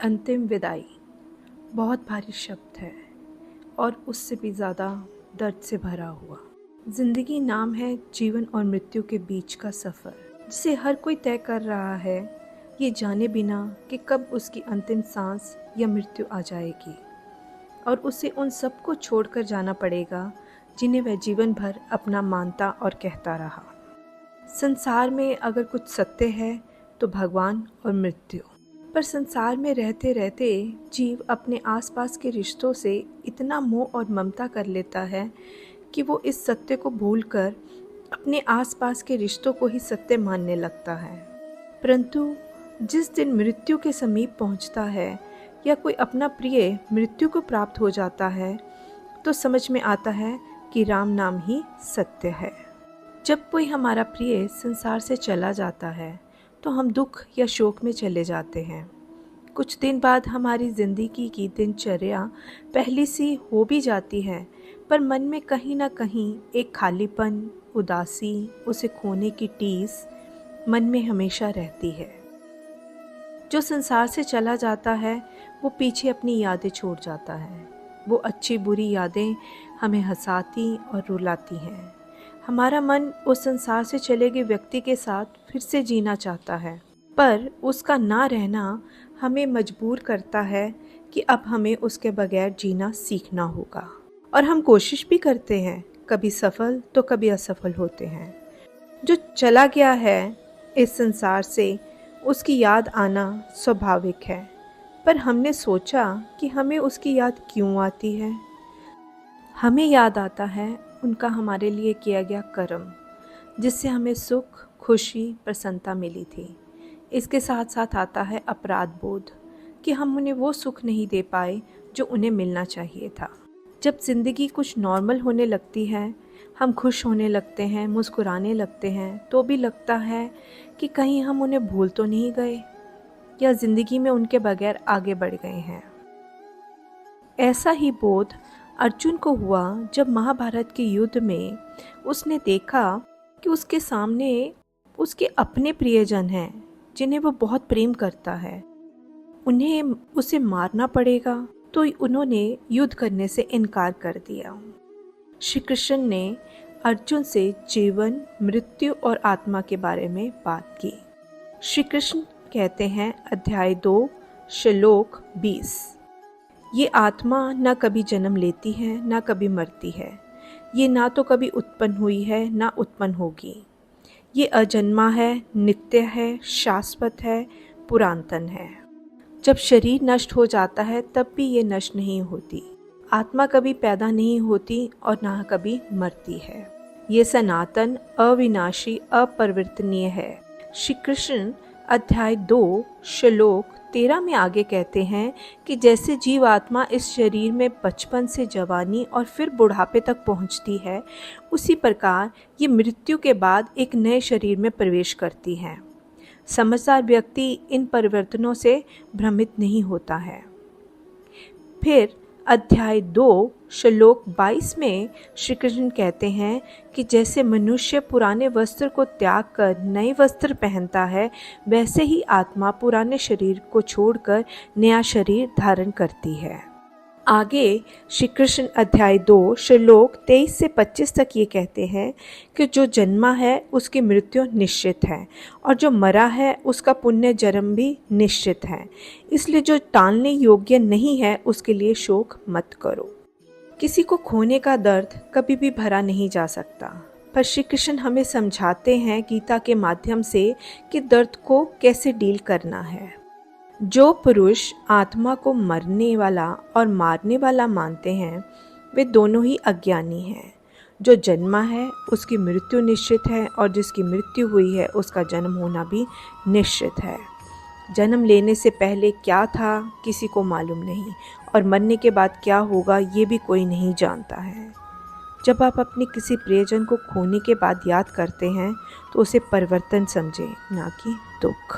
अंतिम विदाई बहुत भारी शब्द है और उससे भी ज़्यादा दर्द से भरा हुआ। ज़िंदगी नाम है जीवन और मृत्यु के बीच का सफ़र, जिसे हर कोई तय कर रहा है ये जाने बिना कि कब उसकी अंतिम सांस या मृत्यु आ जाएगी और उसे उन सब को छोड़कर जाना पड़ेगा जिन्हें वह जीवन भर अपना मानता और कहता रहा। संसार में अगर कुछ सत्य है तो भगवान और मृत्यु। पर संसार में रहते रहते जीव अपने आसपास के रिश्तों से इतना मोह और ममता कर लेता है कि वो इस सत्य को भूलकर अपने आसपास के रिश्तों को ही सत्य मानने लगता है। परंतु जिस दिन मृत्यु के समीप पहुंचता है या कोई अपना प्रिय मृत्यु को प्राप्त हो जाता है तो समझ में आता है कि राम नाम ही सत्य है। जब कोई हमारा प्रिय संसार से चला जाता है तो हम दुख या शोक में चले जाते हैं। कुछ दिन बाद हमारी ज़िंदगी की दिनचर्या पहली सी हो भी जाती है, पर मन में कहीं ना कहीं एक खालीपन, उदासी, उसे खोने की टीस मन में हमेशा रहती है। जो संसार से चला जाता है वो पीछे अपनी यादें छोड़ जाता है। वो अच्छी बुरी यादें हमें हंसाती और रुलाती हैं। हमारा मन उस संसार से चले गए व्यक्ति के साथ फिर से जीना चाहता है, पर उसका ना रहना हमें मजबूर करता है कि अब हमें उसके बगैर जीना सीखना होगा। और हम कोशिश भी करते हैं, कभी सफल तो कभी असफल होते हैं। जो चला गया है इस संसार से उसकी याद आना स्वाभाविक है, पर हमने सोचा कि हमें उसकी याद क्यों आती है। हमें याद आता है उनका हमारे लिए किया गया कर्म, जिससे हमें सुख, खुशी, प्रसन्नता मिली थी। इसके साथ साथ आता है अपराध बोध कि हम उन्हें वो सुख नहीं दे पाए जो उन्हें मिलना चाहिए था। जब ज़िंदगी कुछ नॉर्मल होने लगती है, हम खुश होने लगते हैं, मुस्कुराने लगते हैं, तो भी लगता है कि कहीं हम उन्हें भूल तो नहीं गए या ज़िंदगी में उनके बगैर आगे बढ़ गए हैं। ऐसा ही बोध अर्जुन को हुआ जब महाभारत के युद्ध में उसने देखा कि उसके सामने उसके अपने प्रियजन हैं जिन्हें वो बहुत प्रेम करता है, उन्हें उसे मारना पड़ेगा, तो उन्होंने युद्ध करने से इनकार कर दिया। श्री कृष्ण ने अर्जुन से जीवन, मृत्यु और आत्मा के बारे में बात की। श्री कृष्ण कहते हैं, अध्याय 2 श्लोक 20, ये आत्मा ना कभी जन्म लेती है ना कभी मरती है। ये ना तो कभी उत्पन्न हुई है ना उत्पन्न होगी। ये अजन्मा है, नित्य है, शाश्वत है, पुरातन है। जब शरीर नष्ट हो जाता है तब भी ये नष्ट नहीं होती। आत्मा कभी पैदा नहीं होती और ना कभी मरती है। ये सनातन, अविनाशी, अपरिवर्तनीय है। श्री कृष्ण अध्याय 2 श्लोक 13 में आगे कहते हैं कि जैसे जीव आत्मा इस शरीर में बचपन से जवानी और फिर बुढ़ापे तक पहुंचती है, उसी प्रकार ये मृत्यु के बाद एक नए शरीर में प्रवेश करती है। समझदार व्यक्ति इन परिवर्तनों से भ्रमित नहीं होता है। फिर अध्याय 2 श्लोक 22 में श्री कृष्ण कहते हैं कि जैसे मनुष्य पुराने वस्त्र को त्याग कर नए वस्त्र पहनता है, वैसे ही आत्मा पुराने शरीर को छोड़कर नया शरीर धारण करती है। आगे श्री कृष्ण अध्याय 2 श्लोक 23 से 25 तक ये कहते हैं कि जो जन्मा है उसकी मृत्यु निश्चित है और जो मरा है उसका पुण्य जन्म भी निश्चित है। इसलिए जो टालने योग्य नहीं है उसके लिए शोक मत करो। किसी को खोने का दर्द कभी भी भरा नहीं जा सकता, पर श्री कृष्ण हमें समझाते हैं गीता के माध्यम से कि दर्द को कैसे डील करना है। जो पुरुष आत्मा को मरने वाला और मारने वाला मानते हैं वे दोनों ही अज्ञानी हैं। जो जन्मा है उसकी मृत्यु निश्चित है और जिसकी मृत्यु हुई है उसका जन्म होना भी निश्चित है। जन्म लेने से पहले क्या था किसी को मालूम नहीं और मरने के बाद क्या होगा ये भी कोई नहीं जानता है। जब आप अपने किसी प्रियजन को खोने के बाद याद करते हैं तो उसे परिवर्तन समझें, ना कि दुख।